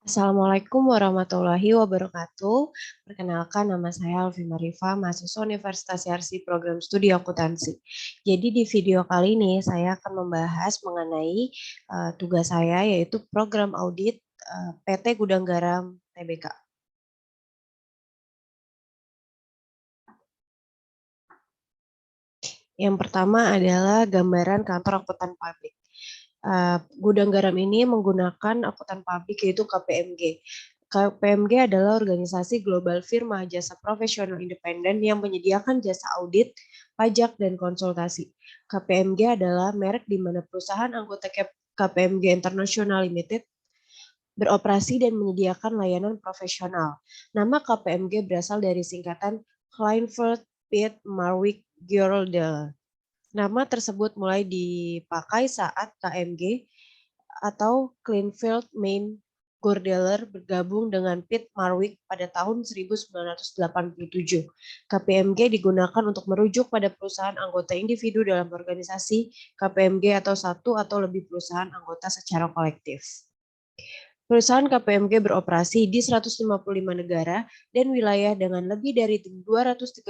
Assalamualaikum warahmatullahi wabarakatuh. Perkenalkan, nama saya Alfi Marifa, mahasiswa Universitas Yarsi Program Studi Akuntansi. Jadi di video kali ini saya akan membahas mengenai tugas saya, yaitu program audit PT Gudang Garam Tbk. Yang pertama adalah gambaran kantor akuntan publik. Gudang Garam ini menggunakan akuntan publik yaitu KPMG. KPMG adalah organisasi global firma jasa profesional independen yang menyediakan jasa audit, pajak, dan konsultasi. KPMG adalah merek di mana perusahaan anggota KPMG International Limited beroperasi dan menyediakan layanan profesional. Nama KPMG berasal dari singkatan Kleinfeld Piet Marwijk George. Nama tersebut mulai dipakai saat KMG atau Kleinfeld Main Gordeler bergabung dengan Piet Marwijk pada tahun 1987. KPMG digunakan untuk merujuk pada perusahaan anggota individu dalam organisasi KPMG atau satu atau lebih perusahaan anggota secara kolektif. Perusahaan KPMG beroperasi di 155 negara dan wilayah dengan lebih dari 236.000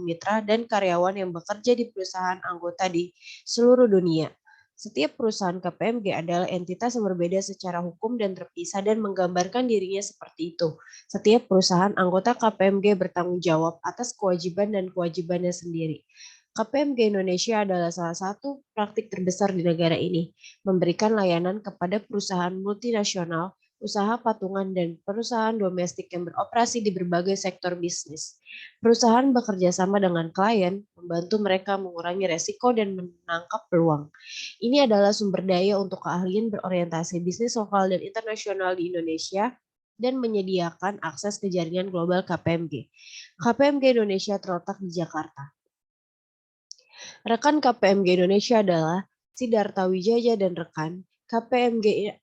mitra dan karyawan yang bekerja di perusahaan anggota di seluruh dunia. Setiap perusahaan KPMG adalah entitas yang berbeda secara hukum dan terpisah dan menggambarkan dirinya seperti itu. Setiap perusahaan anggota KPMG bertanggung jawab atas kewajiban dan kewajibannya sendiri. KPMG Indonesia adalah salah satu praktik terbesar di negara ini, memberikan layanan kepada perusahaan multinasional, usaha patungan, dan perusahaan domestik yang beroperasi di berbagai sektor bisnis. Perusahaan bekerja sama dengan klien, membantu mereka mengurangi resiko dan menangkap peluang. Ini adalah sumber daya untuk keahlian berorientasi bisnis lokal dan internasional di Indonesia dan menyediakan akses ke jaringan global KPMG. KPMG Indonesia terletak di Jakarta. Rekan KPMG Indonesia adalah Sidarta Wijaya dan rekan KPMG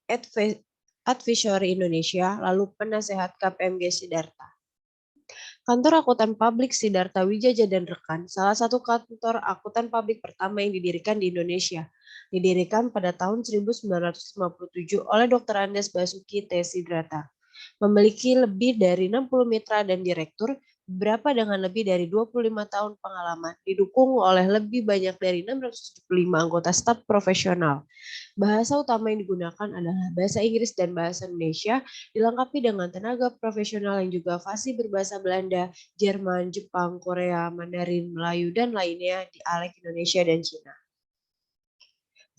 Advisory Indonesia, lalu penasehat KPMG Sidarta. Kantor Akuntan Publik Sidarta Wijaya dan rekan, salah satu kantor akuntan publik pertama yang didirikan di Indonesia. Didirikan pada tahun 1957 oleh Dr. Andes Basuki T. Sidarta. Memiliki lebih dari 60 mitra dan direktur, beberapa dengan lebih dari 25 tahun pengalaman, didukung oleh lebih banyak dari 675 anggota staf profesional. Bahasa utama yang digunakan adalah bahasa Inggris dan bahasa Indonesia, dilengkapi dengan tenaga profesional yang juga fasih berbahasa Belanda, Jerman, Jepang, Korea, Mandarin, Melayu, dan lainnya di dialek Indonesia dan Cina.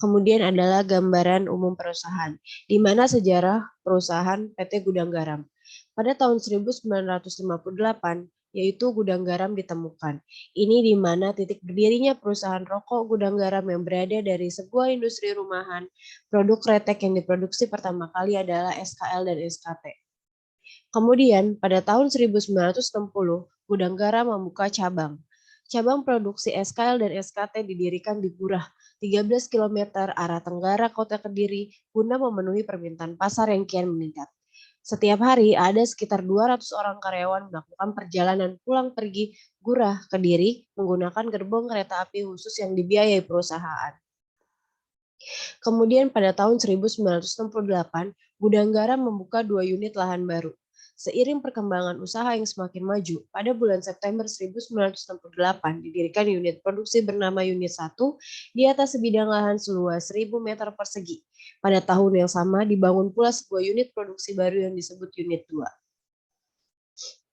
Kemudian adalah gambaran umum perusahaan, di mana sejarah perusahaan PT Gudang Garam. Pada tahun 1958, yaitu Gudang Garam ditemukan. Ini di mana titik berdirinya perusahaan rokok Gudang Garam yang berada dari sebuah industri rumahan. Produk kretek yang diproduksi pertama kali adalah SKL dan SKT. Kemudian pada tahun 1960, Gudang Garam membuka cabang. Cabang produksi SKL dan SKT didirikan di Gurah, 13 km arah tenggara kota Kediri, guna memenuhi permintaan pasar yang kian meningkat. Setiap hari ada sekitar 200 orang karyawan melakukan perjalanan pulang pergi Gurah Kediri menggunakan gerbong kereta api khusus yang dibiayai perusahaan. Kemudian pada tahun 1968, Gudang Garam membuka 2 unit lahan baru. Seiring perkembangan usaha yang semakin maju, pada bulan September 1968 didirikan unit produksi bernama Unit 1 di atas sebidang lahan seluas 1.000 meter persegi. Pada tahun yang sama dibangun pula sebuah unit produksi baru yang disebut Unit 2.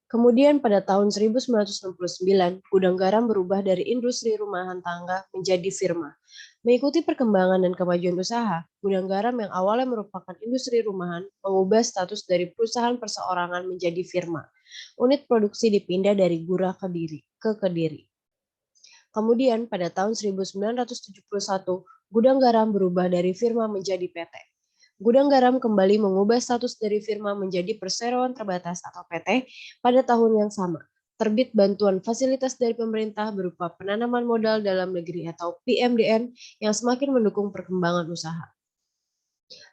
Kemudian pada tahun 1969, Gudang Garam berubah dari industri rumahan tangga menjadi firma. Mengikuti perkembangan dan kemajuan usaha, Gudang Garam yang awalnya merupakan industri rumahan mengubah status dari perusahaan perseorangan menjadi firma. Unit produksi dipindah dari Gurah ke Kediri. Kemudian pada tahun 1971, Gudang Garam berubah dari firma menjadi PT. Gudang Garam kembali mengubah status dari firma menjadi perseroan terbatas atau PT pada tahun yang sama. Terbit bantuan fasilitas dari pemerintah berupa penanaman modal dalam negeri atau PMDN yang semakin mendukung perkembangan usaha.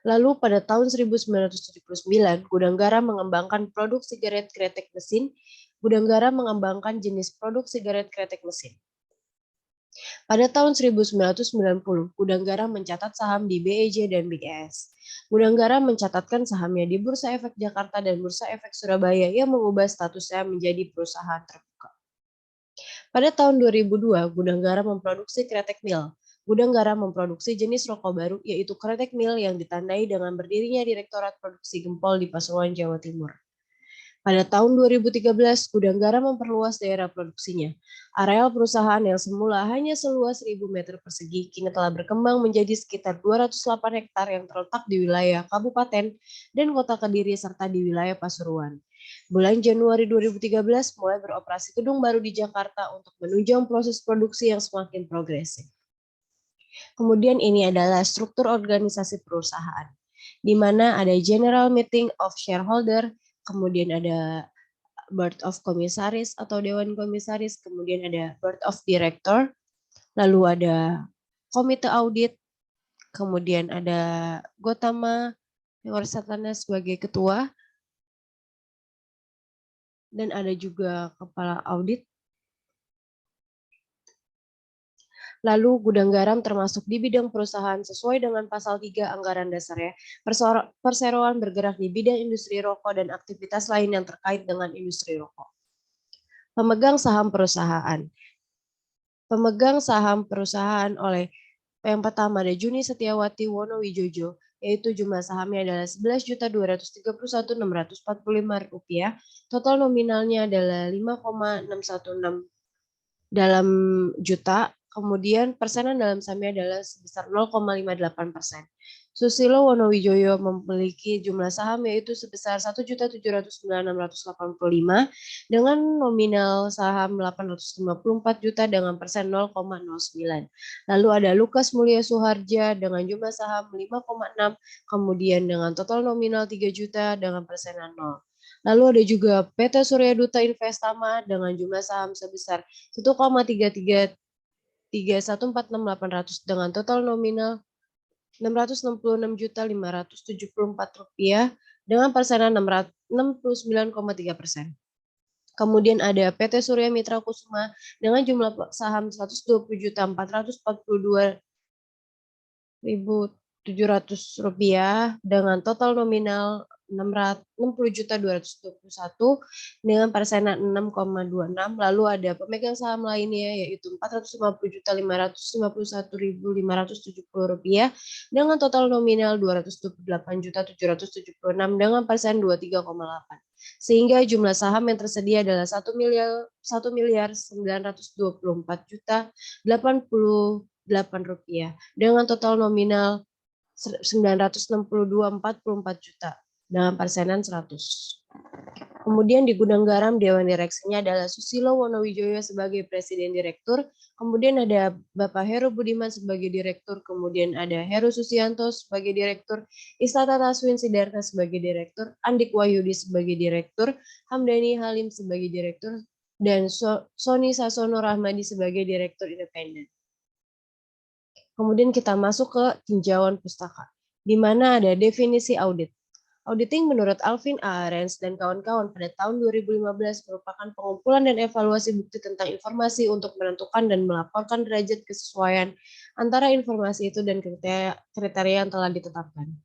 Lalu pada tahun 1979, Gudang Garam mengembangkan produk sigaret kretek mesin. Gudang Garam mengembangkan jenis produk sigaret kretek mesin. Pada tahun 1990, Gudang Garam mencatat saham di BEJ dan BIS. Gudang Garam mencatatkan sahamnya di Bursa Efek Jakarta dan Bursa Efek Surabaya yang mengubah statusnya menjadi perusahaan terbuka. Pada tahun 2002, Gudang Garam memproduksi Kretek Mil. Gudang Garam memproduksi jenis rokok baru, yaitu Kretek Mil yang ditandai dengan berdirinya Direktorat Produksi Gempol di Pasuruan, Jawa Timur. Pada tahun 2013, Gudang Garam memperluas daerah produksinya. Areal perusahaan yang semula hanya seluas 1.000 meter persegi kini telah berkembang menjadi sekitar 208 hektar yang terletak di wilayah Kabupaten dan Kota Kediri serta di wilayah Pasuruan. Bulan Januari 2013 mulai beroperasi gedung baru di Jakarta untuk menunjang proses produksi yang semakin progresif. Kemudian ini adalah struktur organisasi perusahaan, di mana ada General Meeting of Shareholder, kemudian ada Board of Komisaris atau Dewan Komisaris, kemudian ada Board of Director, lalu ada Komite Audit, kemudian ada Gotama Warsatana sebagai ketua, dan ada juga Kepala Audit. Lalu Gudang Garam termasuk di bidang perusahaan sesuai dengan pasal 3 anggaran dasarnya. Perseroan bergerak di bidang industri rokok dan aktivitas lain yang terkait dengan industri rokok. Pemegang saham perusahaan. Pemegang saham perusahaan oleh yang pertama ada Juni Setiawati Wonowijojo, yaitu jumlah sahamnya adalah Rp11.231.645. Total nominalnya adalah 5,616 dalam juta, kemudian persenan dalam sahamnya adalah sebesar 0,58%. Susilo Wonowijoyo memiliki jumlah saham yaitu sebesar 1.709.685 dengan nominal saham 854 juta dengan persen 0,09. Lalu ada Lukas Mulia Suharja dengan jumlah saham 5,6, kemudian dengan total nominal 3 juta dengan persenan 0. Lalu ada juga PT Surya Duta Investama dengan jumlah saham sebesar 1,313146800 dengan total nominal Rp666.574 dengan persenan 69,3%. Kemudian ada PT Surya Mitra Kusuma dengan jumlah saham Rp120.442.700 dengan total nominal Rp60.221 dengan persenan 6,26. Lalu ada pemegang saham lainnya yaitu Rp450.551.570 dengan total nominal Rp228.776 dengan persen 23,8. Sehingga jumlah saham yang tersedia adalah Rp1.924.088 dengan total nominal Rp962.44 dengan persenan 100. Kemudian di Gudang Garam Dewan Direksinya adalah Susilo Wonowijoyo sebagai Presiden Direktur, kemudian ada Bapak Heru Budiman sebagai Direktur, kemudian ada Heru Susianto sebagai Direktur, Istata Taswin Sidarta sebagai Direktur, Andik Wahyudi sebagai Direktur, Hamdani Halim sebagai Direktur, dan Sony Sasono Rahmadi sebagai Direktur Independen. Kemudian kita masuk ke tinjauan pustaka, di mana ada definisi audit. Auditing menurut Alvin A. Arens dan kawan-kawan pada tahun 2015 merupakan pengumpulan dan evaluasi bukti tentang informasi untuk menentukan dan melaporkan derajat kesesuaian antara informasi itu dan kriteria yang telah ditetapkan.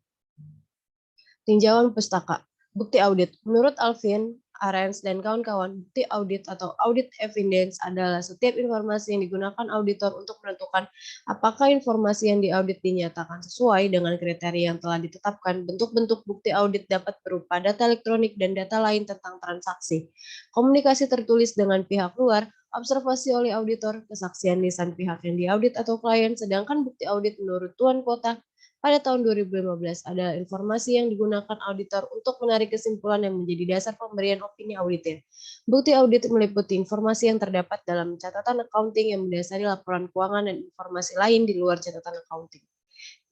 Tinjauan pustaka. Bukti audit. Menurut Alvin Arens dan kawan-kawan, bukti audit atau audit evidence adalah setiap informasi yang digunakan auditor untuk menentukan apakah informasi yang diaudit dinyatakan sesuai dengan kriteria yang telah ditetapkan. Bentuk-bentuk bukti audit dapat berupa data elektronik dan data lain tentang transaksi, komunikasi tertulis dengan pihak luar, observasi oleh auditor, kesaksian lisan pihak yang diaudit atau klien, sedangkan bukti audit menurut tuan kota pada tahun 2015 adalah informasi yang digunakan auditor untuk menarik kesimpulan yang menjadi dasar pemberian opini auditor. Bukti audit meliputi informasi yang terdapat dalam catatan accounting yang mendasari laporan keuangan dan informasi lain di luar catatan accounting.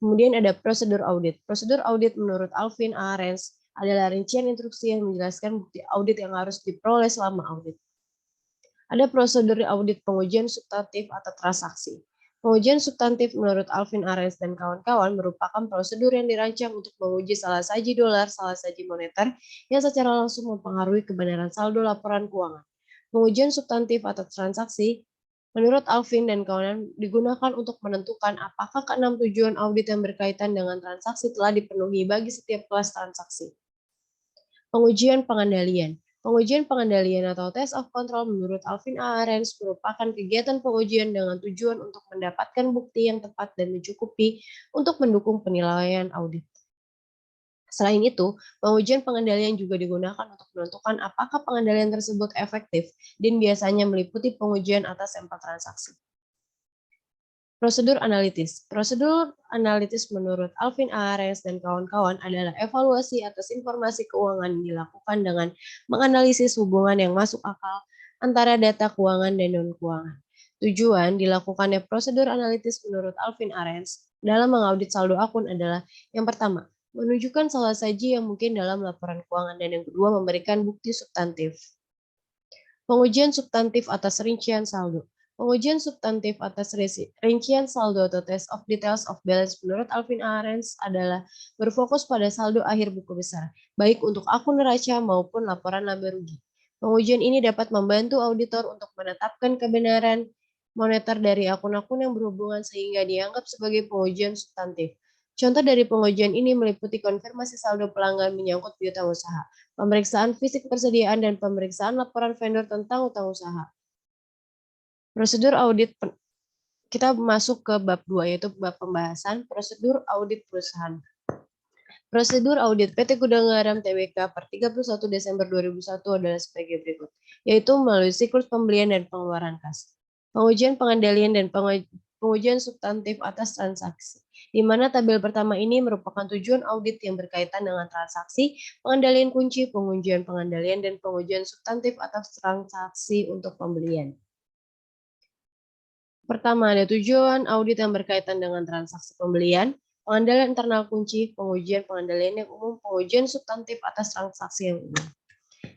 Kemudian ada prosedur audit. Prosedur audit menurut Alvin A. Arens adalah rincian instruksi yang menjelaskan bukti audit yang harus diperoleh selama audit. Ada prosedur audit pengujian substantif atau transaksi. Pengujian substantif menurut Alvin Arens dan kawan-kawan merupakan prosedur yang dirancang untuk menguji salah saji dolar, salah saji moneter yang secara langsung mempengaruhi kebenaran saldo laporan keuangan. Pengujian substantif atau transaksi Menurut Alvin dan kawan digunakan untuk menentukan apakah keenam tujuan audit yang berkaitan dengan transaksi telah dipenuhi bagi setiap kelas transaksi. Pengujian pengendalian. Pengujian pengendalian atau test of control menurut Alvin A. Arens merupakan kegiatan pengujian dengan tujuan untuk mendapatkan bukti yang tepat dan mencukupi untuk mendukung penilaian audit. Selain itu, pengujian pengendalian juga digunakan untuk menentukan apakah pengendalian tersebut efektif dan biasanya meliputi pengujian atas sampel transaksi. Prosedur analitis. Prosedur analitis menurut Alvin A. Arens dan kawan-kawan adalah evaluasi atas informasi keuangan yang dilakukan dengan menganalisis hubungan yang masuk akal antara data keuangan dan non-keuangan. Tujuan dilakukannya prosedur analitis menurut Alvin Arens dalam mengaudit saldo akun adalah yang pertama, menunjukkan salah saji yang mungkin dalam laporan keuangan, dan yang kedua, memberikan bukti substantif. Pengujian substantif atas rincian saldo. Pengujian substantif atas rincian saldo atau test of details of balance menurut Alvin Arens adalah berfokus pada saldo akhir buku besar, baik untuk akun neraca maupun laporan laba rugi. Pengujian ini dapat membantu auditor untuk menetapkan kebenaran moneter dari akun-akun yang berhubungan sehingga dianggap sebagai pengujian substantif. Contoh dari pengujian ini meliputi konfirmasi saldo pelanggan menyangkut piutang usaha, pemeriksaan fisik persediaan, dan pemeriksaan laporan vendor tentang utang usaha. Prosedur audit, kita masuk ke bab 2, yaitu bab pembahasan prosedur audit perusahaan. Prosedur audit PT Gudang Garam Tbk per 31 Desember 2001 adalah sebagai berikut, yaitu melalui siklus pembelian dan pengeluaran kas, pengujian pengendalian, dan pengujian substantif atas transaksi, di mana tabel pertama ini merupakan tujuan audit yang berkaitan dengan transaksi, pengendalian kunci, pengujian pengendalian, dan pengujian substantif atas transaksi untuk pembelian. Pertama, ada tujuan audit yang berkaitan dengan transaksi pembelian, pengendalian internal kunci, pengujian pengendalian yang umum, pengujian substantif atas transaksi yang umum.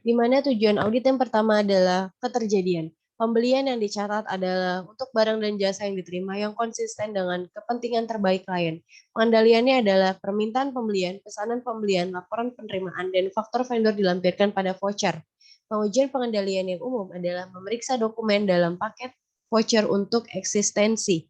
Di mana tujuan audit yang pertama adalah keterjadian. Pembelian yang dicatat adalah untuk barang dan jasa yang diterima yang konsisten dengan kepentingan terbaik klien. Pengendaliannya adalah permintaan pembelian, pesanan pembelian, laporan penerimaan, dan faktor vendor dilampirkan pada voucher. Pengujian pengendalian yang umum adalah memeriksa dokumen dalam paket voucher untuk eksistensi.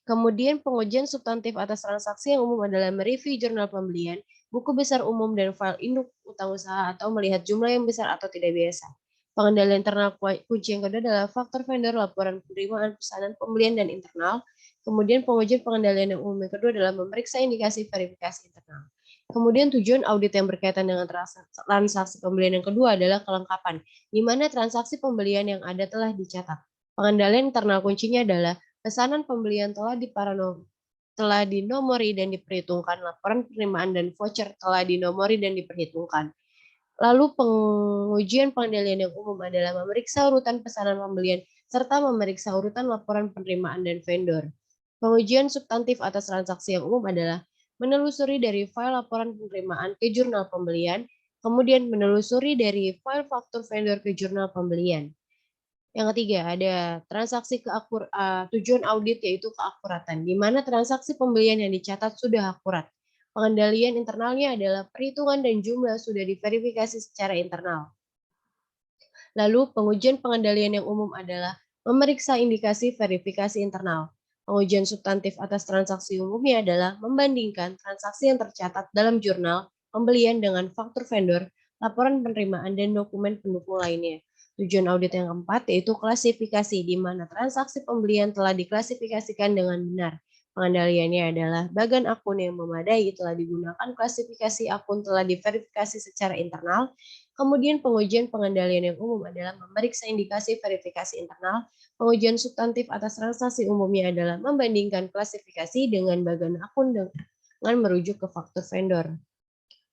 Kemudian pengujian substantif atas transaksi yang umum adalah mereview jurnal pembelian, buku besar umum, dan file induk utang usaha atau melihat jumlah yang besar atau tidak biasa. Pengendalian internal kunci yang kedua adalah faktor vendor, laporan penerimaan, pesanan pembelian, dan internal. Kemudian pengujian pengendalian yang umum yang kedua adalah memeriksa indikasi verifikasi internal. Kemudian tujuan audit yang berkaitan dengan transaksi pembelian yang kedua adalah kelengkapan, di mana transaksi pembelian yang ada telah dicatat. Pengendalian internal kuncinya adalah pesanan pembelian telah dinomori dan diperhitungkan, laporan penerimaan dan voucher telah dinomori dan diperhitungkan. Lalu pengujian pengendalian yang umum adalah memeriksa urutan pesanan pembelian serta memeriksa urutan laporan penerimaan dan vendor. Pengujian substantif atas transaksi yang umum adalah menelusuri dari file laporan penerimaan ke jurnal pembelian, kemudian menelusuri dari file faktur vendor ke jurnal pembelian. Yang ketiga, ada tujuan audit yaitu keakuratan, di mana transaksi pembelian yang dicatat sudah akurat. Pengendalian internalnya adalah perhitungan dan jumlah sudah diverifikasi secara internal. Lalu pengujian pengendalian yang umum adalah memeriksa indikasi verifikasi internal. Pengujian substantif atas transaksi umumnya adalah membandingkan transaksi yang tercatat dalam jurnal pembelian dengan faktur vendor, laporan penerimaan, dan dokumen pendukung lainnya. Tujuan audit yang keempat yaitu klasifikasi, di mana transaksi pembelian telah diklasifikasikan dengan benar. Pengendaliannya adalah bagan akun yang memadai telah digunakan, klasifikasi akun telah diverifikasi secara internal. Kemudian pengujian pengendalian yang umum adalah memeriksa indikasi verifikasi internal. Pengujian substantif atas transaksi umumnya adalah membandingkan klasifikasi dengan bagan akun dengan merujuk ke faktur vendor.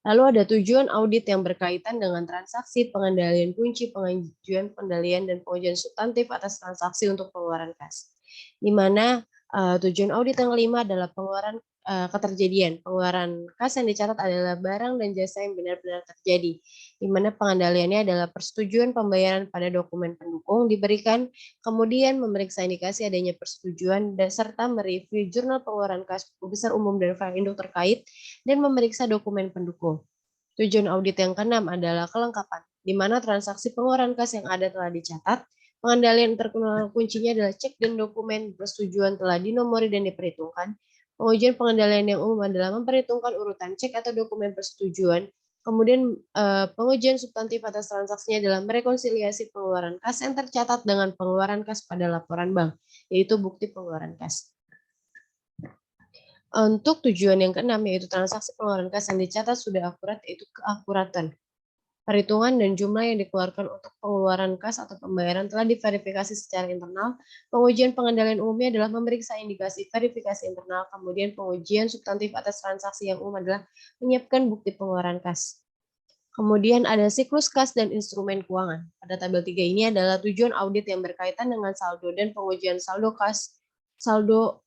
Lalu ada tujuan audit yang berkaitan dengan transaksi, pengendalian kunci, pengujian pengendalian, dan pengujian substantif atas transaksi untuk pengeluaran kas. Di mana tujuan audit yang kelima adalah pengeluaran keterjadian. Pengeluaran kas yang dicatat adalah barang dan jasa yang benar-benar terjadi, di mana pengendaliannya adalah persetujuan pembayaran pada dokumen pendukung diberikan, kemudian memeriksa indikasi adanya persetujuan, dan serta mereview jurnal pengeluaran kas, buku besar umum, dan file induk terkait, dan memeriksa dokumen pendukung. Tujuan audit yang keenam adalah kelengkapan, di mana transaksi pengeluaran kas yang ada telah dicatat, Pengendalian terkenal kuncinya adalah cek dan dokumen persetujuan telah dinomori dan diperhitungkan. Pengujian pengendalian yang umum adalah memperhitungkan urutan cek atau dokumen persetujuan. Kemudian pengujian substantif atas transaksinya adalah merekonsiliasi pengeluaran kas yang tercatat dengan pengeluaran kas pada laporan bank, yaitu bukti pengeluaran kas. Untuk tujuan yang keenam, yaitu transaksi pengeluaran kas yang dicatat sudah akurat, yaitu keakuratan. Perhitungan dan jumlah yang dikeluarkan untuk pengeluaran kas atau pembayaran telah diverifikasi secara internal. Pengujian pengendalian umumnya adalah memeriksa indikasi verifikasi internal. Kemudian pengujian substantif atas transaksi yang umum adalah menyiapkan bukti pengeluaran kas. Kemudian ada siklus kas dan instrumen keuangan. Pada tabel 3 ini adalah tujuan audit yang berkaitan dengan saldo dan pengujian saldo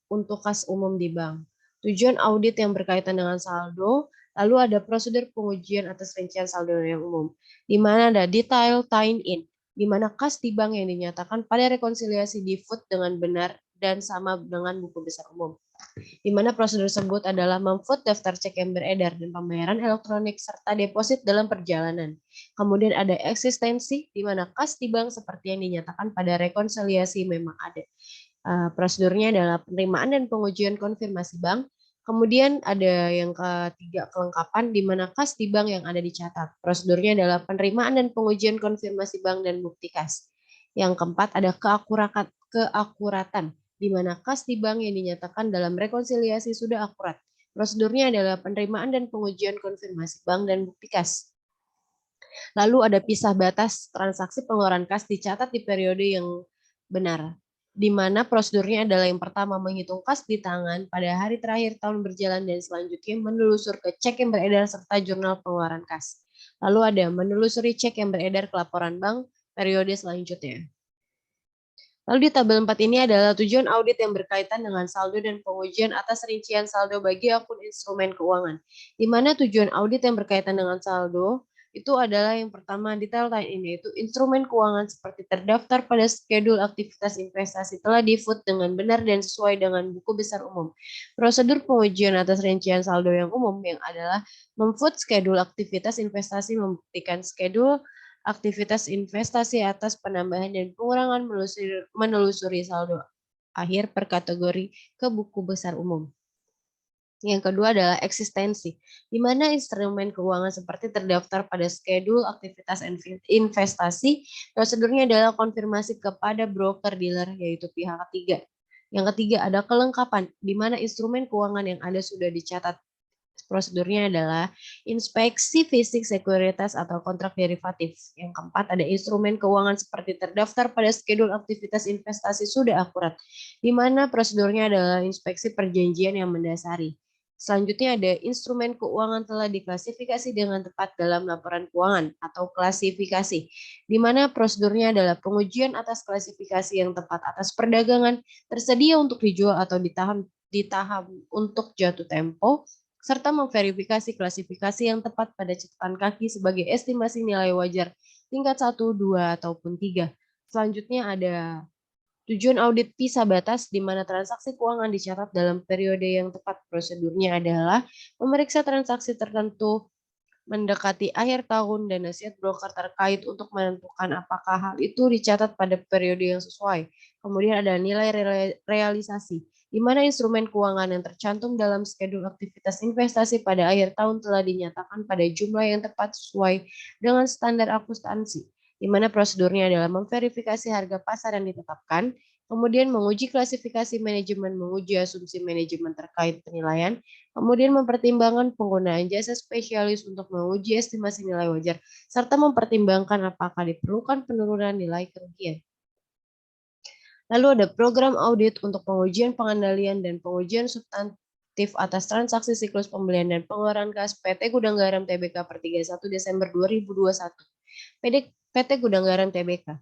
untuk kas umum di bank. Tujuan audit yang berkaitan dengan saldo, lalu ada prosedur pengujian atas rincian saldo yang umum, di mana ada detail tie-in, di mana kas di bank yang dinyatakan pada rekonsiliasi di-foot dengan benar dan sama dengan buku besar umum. Di mana prosedur tersebut adalah memfoot daftar cek yang beredar dan pembayaran elektronik serta deposit dalam perjalanan. Kemudian ada eksistensi, di mana kas di bank seperti yang dinyatakan pada rekonsiliasi memang ada. Prosedurnya adalah penerimaan dan pengujian konfirmasi bank. Kemudian ada yang ketiga, kelengkapan, di mana kas di bank yang ada dicatat. Prosedurnya adalah penerimaan dan pengujian konfirmasi bank dan bukti kas. Yang keempat ada keakuratan, di mana kas di bank yang dinyatakan dalam rekonsiliasi sudah akurat. Prosedurnya adalah penerimaan dan pengujian konfirmasi bank dan bukti kas. Lalu ada pisah batas transaksi pengeluaran kas dicatat di periode yang benar, di mana prosedurnya adalah yang pertama menghitung kas di tangan pada hari terakhir tahun berjalan dan selanjutnya menelusur ke cek yang beredar serta jurnal pengeluaran kas. Lalu ada menelusuri cek yang beredar ke laporan bank periode selanjutnya. Lalu di tabel 4 ini adalah tujuan audit yang berkaitan dengan saldo dan pengujian atas rincian saldo bagi akun instrumen keuangan. Di mana tujuan audit yang berkaitan dengan saldo itu adalah yang pertama detail tie-in, yaitu instrumen keuangan seperti terdaftar pada skedul aktivitas investasi telah di-foot dengan benar dan sesuai dengan buku besar umum. Prosedur pengujian atas rincian saldo yang umum yang adalah memfoot skedul aktivitas investasi, membuktikan skedul aktivitas investasi atas penambahan dan pengurangan menelusuri saldo akhir per kategori ke buku besar umum. Yang kedua adalah eksistensi, di mana instrumen keuangan seperti terdaftar pada skedul aktivitas investasi, prosedurnya adalah konfirmasi kepada broker dealer, yaitu pihak ketiga. Yang ketiga ada kelengkapan, di mana instrumen keuangan yang ada sudah dicatat. Prosedurnya adalah inspeksi fisik sekuritas atau kontrak derivatif. Yang keempat ada instrumen keuangan seperti terdaftar pada skedul aktivitas investasi sudah akurat, di mana prosedurnya adalah inspeksi perjanjian yang mendasari. Selanjutnya ada instrumen keuangan telah diklasifikasi dengan tepat dalam laporan keuangan atau klasifikasi, di mana prosedurnya adalah pengujian atas klasifikasi yang tepat atas perdagangan tersedia untuk dijual atau ditahan untuk jatuh tempo, serta memverifikasi klasifikasi yang tepat pada catatan kaki sebagai estimasi nilai wajar tingkat 1, 2, ataupun 3. Selanjutnya ada tujuan audit pisah batas, di mana transaksi keuangan dicatat dalam periode yang tepat. Prosedurnya adalah memeriksa transaksi tertentu mendekati akhir tahun dan nasihat broker terkait untuk menentukan apakah hal itu dicatat pada periode yang sesuai. Kemudian ada nilai realisasi, di mana instrumen keuangan yang tercantum dalam skedul aktivitas investasi pada akhir tahun telah dinyatakan pada jumlah yang tepat sesuai dengan standar akuntansi, di mana prosedurnya adalah memverifikasi harga pasar yang ditetapkan, kemudian menguji klasifikasi manajemen, menguji asumsi manajemen terkait penilaian, kemudian mempertimbangkan penggunaan jasa spesialis untuk menguji estimasi nilai wajar, serta mempertimbangkan apakah diperlukan penurunan nilai kerugian. Lalu ada program audit untuk pengujian pengendalian dan pengujian substantif atas transaksi siklus pembelian dan pengeluaran kas PT Gudang Garam Tbk per 31 Desember 2021. PT Gudang Garam Tbk.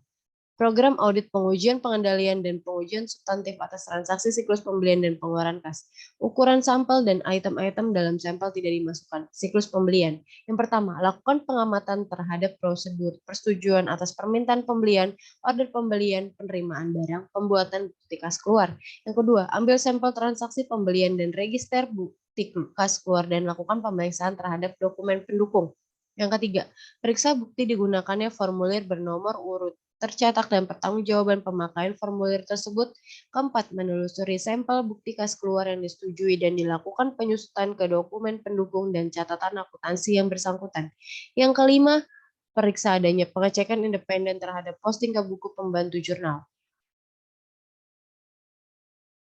Program audit pengujian pengendalian dan pengujian substantif atas transaksi siklus pembelian dan pengeluaran kas. Ukuran sampel dan item-item dalam sampel tidak dimasukkan. Siklus pembelian. Yang pertama, lakukan pengamatan terhadap prosedur persetujuan atas permintaan pembelian, order pembelian, penerimaan barang, pembuatan bukti kas keluar. Yang kedua, ambil sampel transaksi pembelian dan register bukti kas keluar dan lakukan pemeriksaan terhadap dokumen pendukung. Yang ketiga, periksa bukti digunakannya formulir bernomor urut tercetak dan pertanggungjawaban pemakaian formulir tersebut. Keempat, menelusuri sampel bukti kas keluar yang disetujui dan dilakukan penyusutan ke dokumen pendukung dan catatan akuntansi yang bersangkutan. Yang kelima, periksa adanya pengecekan independen terhadap posting ke buku pembantu jurnal.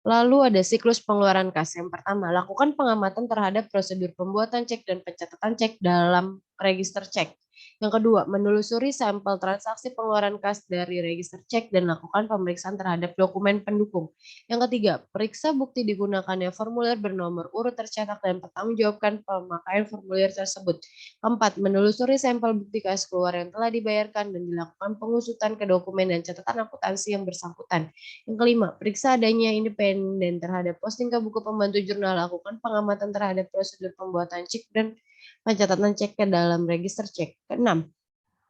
Lalu ada siklus pengeluaran kas. Yang pertama, lakukan pengamatan terhadap prosedur pembuatan cek dan pencatatan cek dalam register cek. Yang kedua, menelusuri sampel transaksi pengeluaran kas dari register cek dan lakukan pemeriksaan terhadap dokumen pendukung. Yang ketiga, periksa bukti digunakannya formulir bernomor urut tercetak dan pertanggungjawabkan pemakaian formulir tersebut. Keempat, menelusuri sampel bukti kas keluar yang telah dibayarkan dan dilakukan pengusutan ke dokumen dan catatan akuntansi yang bersangkutan. Yang kelima, periksa adanya independen terhadap posting ke buku pembantu jurnal, lakukan pengamatan terhadap prosedur pembuatan cek dan pencatatan cek ke dalam register cek. Keenam,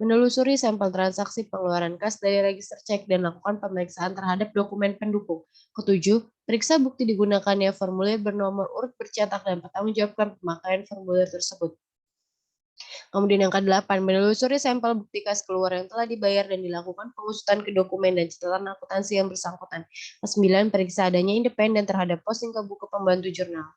menelusuri sampel transaksi pengeluaran kas dari register cek dan lakukan pemeriksaan terhadap dokumen pendukung. Ketujuh, periksa bukti digunakannya formulir bernomor urut bercetak dan pertanggungjawabkan pemakaian formulir tersebut. Kemudian yang ke-8, menelusuri sampel bukti kas keluar yang telah dibayar dan dilakukan pengusutan ke dokumen dan catatan akuntansi yang bersangkutan. Ke-9, periksa adanya independen terhadap posting ke buku pembantu jurnal.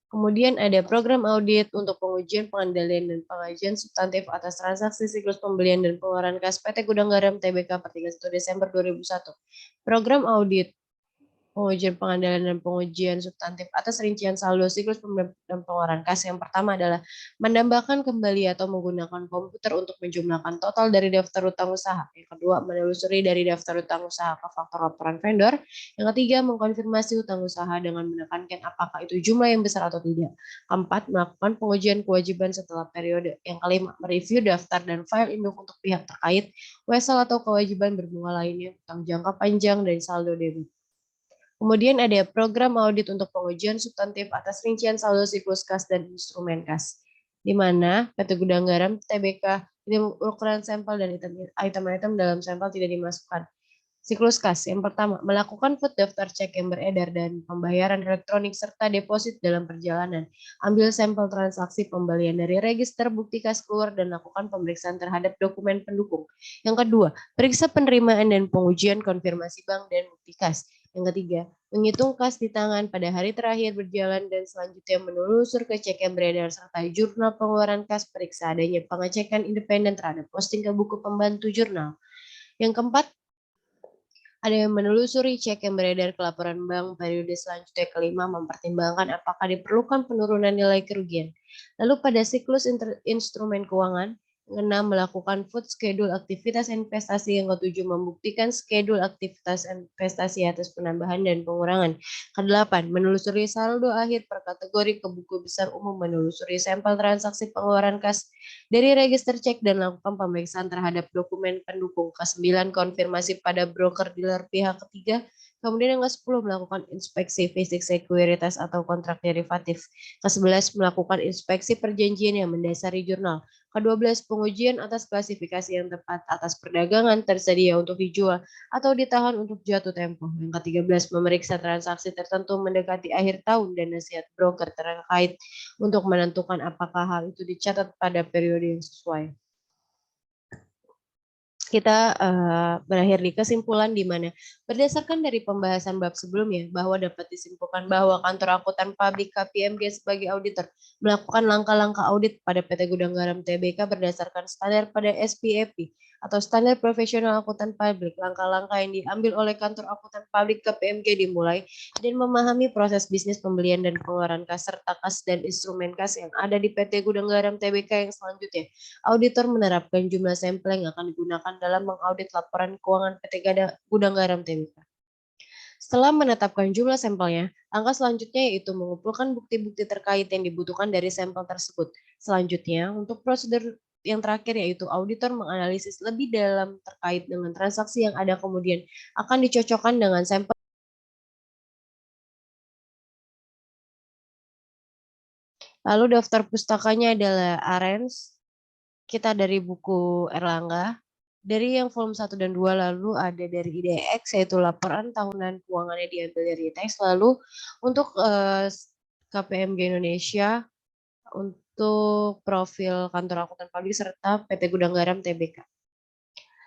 Kemudian ada program audit untuk pengujian, pengendalian, dan pengajian substantif atas transaksi siklus pembelian dan pengeluaran kas PT Gudang Garam Tbk per 31 Desember 2001. Program audit pengujian pengendalian dan pengujian substantif atas rincian saldo siklus pembelian dan pengeluaran kas. Yang pertama adalah menambahkan kembali atau menggunakan komputer untuk menjumlahkan total dari daftar utang usaha. Yang kedua, menelusuri dari daftar utang usaha ke faktur laporan vendor. Yang ketiga, mengkonfirmasi utang usaha dengan menekankan apakah itu jumlah yang besar atau tidak. Keempat, melakukan pengujian kewajiban setelah periode. Yang kelima, mereview daftar dan file induk untuk pihak terkait, wesel atau kewajiban berbunga lainnya, utang jangka panjang, dan saldo debit. Kemudian ada program audit untuk pengujian substantif atas rincian saldo siklus kas dan instrumen kas, di mana PT Gudang Garam Tbk ukuran sampel dan item-item dalam sampel tidak dimasukkan. Siklus kas. Yang pertama, melakukan food daftar cek yang beredar dan pembayaran elektronik serta deposit dalam perjalanan. Ambil sampel transaksi pembelian dari register bukti kas keluar dan lakukan pemeriksaan terhadap dokumen pendukung. Yang kedua, periksa penerimaan dan pengujian konfirmasi bank dan bukti kas. Yang ketiga, menghitung kas di tangan pada hari terakhir berjalan dan selanjutnya menelusur ke cek yang beredar serta jurnal pengeluaran kas, periksa adanya pengecekan independen terhadap posting ke buku pembantu jurnal. Yang keempat, ada yang menelusuri cek yang beredar ke laporan bank periode selanjutnya. Kelima, mempertimbangkan apakah diperlukan penurunan nilai kerugian. Lalu pada siklus instrumen keuangan, keenam, melakukan food schedule aktivitas investasi. Yang ketujuh, membuktikan schedule aktivitas investasi atas penambahan dan pengurangan. Kedelapan, menelusuri saldo akhir per kategori ke buku besar umum, menelusuri sampel transaksi pengeluaran kas dari register cek dan lakukan pemeriksaan terhadap dokumen pendukung. Ke-9, konfirmasi pada broker dealer pihak ketiga. Kemudian yang ke-10, melakukan inspeksi fisik sekuritas atau kontrak derivatif. Ke-11, melakukan inspeksi perjanjian yang mendasari jurnal. Ke-12, pengujian atas klasifikasi yang tepat atas perdagangan tersedia untuk dijual atau ditahan untuk jatuh tempo. Yang ke-13, memeriksa transaksi tertentu mendekati akhir tahun dan nasihat broker terkait untuk menentukan apakah hal itu dicatat pada periode yang sesuai. Kita berakhir di kesimpulan di mana berdasarkan dari pembahasan bab sebelumnya bahwa dapat disimpulkan bahwa kantor akuntan publik KPMG sebagai auditor melakukan langkah-langkah audit pada PT Gudang Garam Tbk berdasarkan standar pada SPAP atau standar profesional akuntan publik. Langkah-langkah yang diambil oleh kantor akuntan publik KPMG dimulai dan memahami proses bisnis pembelian dan pengeluaran kas serta kas dan instrumen kas yang ada di PT Gudang Garam Tbk yang selanjutnya. Auditor menerapkan jumlah sampel yang akan digunakan dalam mengaudit laporan keuangan PT Gudang Garam Tbk. Setelah menetapkan jumlah sampelnya, langkah selanjutnya yaitu mengumpulkan bukti-bukti terkait yang dibutuhkan dari sampel tersebut. Selanjutnya, untuk prosedur yang terakhir yaitu auditor menganalisis lebih dalam terkait dengan transaksi yang ada kemudian akan dicocokkan dengan sampel. Lalu daftar pustakanya adalah Arens, kita dari buku Erlangga. Dari yang volume 1 dan 2 lalu ada dari IDX yaitu laporan tahunan keuangannya diambil dari IDX. Lalu untuk KPMG Indonesia untuk profil kantor akuntan publik serta PT Gudang Garam Tbk.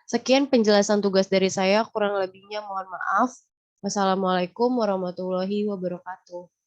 Sekian penjelasan tugas dari saya, kurang lebihnya mohon maaf. Wassalamualaikum warahmatullahi wabarakatuh.